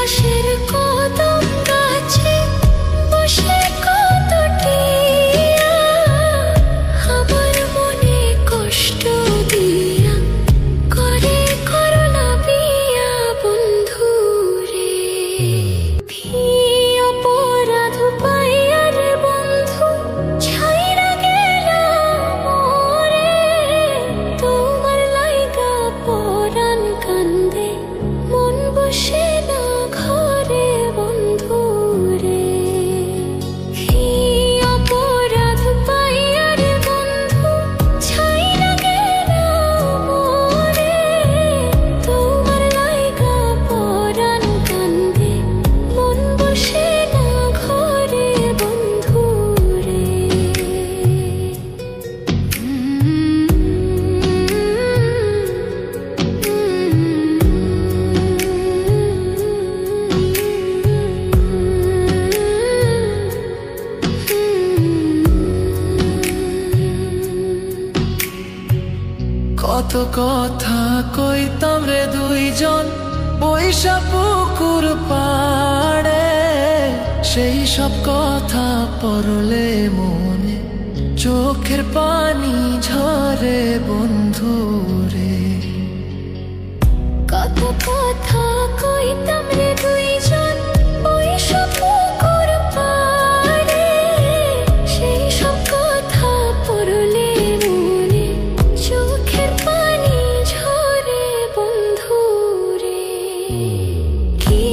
পাশের কদম গাছে বসে কত টিয়া আমার মনে কষ্ট দিয়া করে করলা বিয়া বন্ধু রে। অপরাধ পাইয়া রে বন্ধু ছাইরা গেলাম মোরে, তোমার লাইগা পরাণ কান্দে মন বসে না ঘরে বন্ধু রে। অপরাধ পাইয়া রে বন্ধু ছাইরা গেলাম মোরে, তোমার লাইগা পরাণ কান্দে মন বসে না ঘরে বন্ধু রে। কত কথা কইতাম রে দুইজন বৈশা পুকুর পাড়ে, সেই সব কথা পড়লে মনে চোখের পানি ঝরে বন্ধু রে। কত কথা কইতাম রে দুইজন বৈশা পুকুর পাড়ে, সেই সব কথা পড়লে মনে চোখের পানি ঝরে বন্ধু রে। কি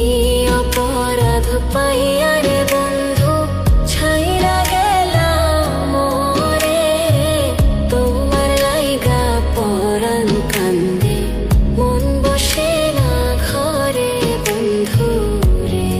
অপরাধ পাইয়া রে বন্ধু ছাইরা গেলাম মোরে, তোমার লাইগা পরাণ কান্দে মন বসে না ঘরে বন্ধু রে।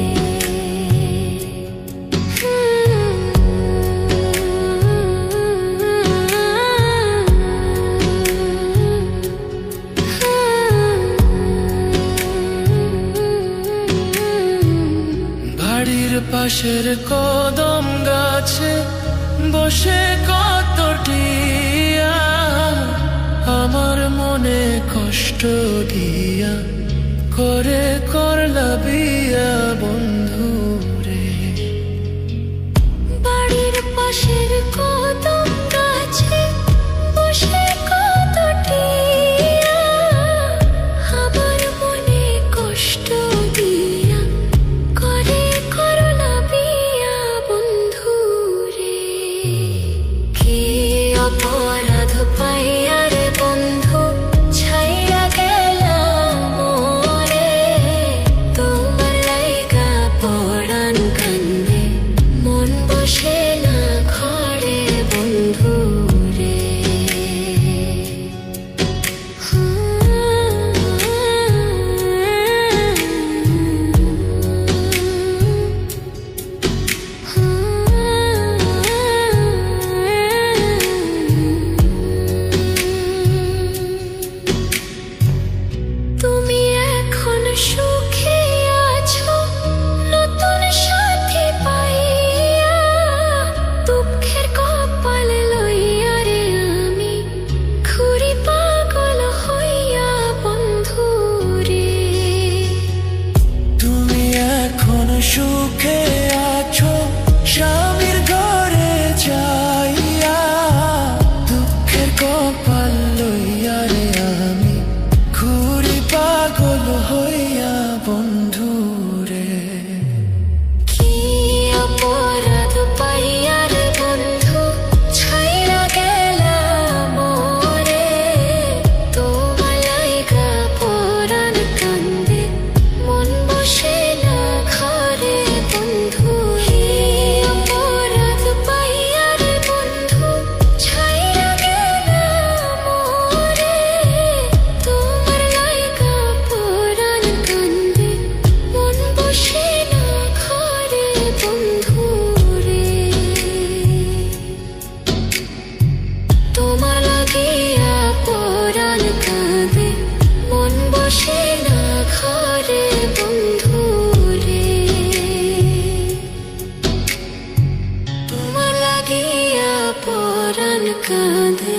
বাড়ির পাশের কদম গাছে বসে কত টিয়া আমার মনে কষ্ট দিয়া করে করলা বিয়া বন্ধু রে। বাড়ির পাশের কদম গাছে বসে কত টিয়া আমার মনে কষ্ট দিয়া করে করলা বিয়া বন্ধু রে। কি অপরাধ পাইয়া রে বন্ধু ছাইরা গেলাম মোরে, তোমার লাইগা পরাণ কান্দে মন বসে না ঘরে বন্ধু রে। তুমি এখন সুখে আছো নতুন সাথী পাইয়া, দুঃখের কপাল লইয়া রে আমি ঘুরি পাগল হইয়া বন্ধু রে। তুমি এখন সুখে আছো স্বামীর ঘরে যাইয়া, দুঃখের কপাল লইয়া রে আমি ঘুরি পাগল হইয়া বন্ধু রে। কি অপরাধ পাইয়া রে বন্ধু ছাইরা গেলাম মোরে, তোমার লাইগা পরাণ কান্দে মন বসে না ঘরে বন্ধু। কি অপরাধ পাইয়া রে বন্ধু ছাইরা গেলাম মোরে, তোমার লাইগা পরাণ কান্দে মন বসে না ঘরে বন্ধু রে। তোমার লাগিয়া পরাণ কাঁদে মন বসে না ঘরে বন্ধু রে। তোমার লাগিয়া পরাণ কাঁদে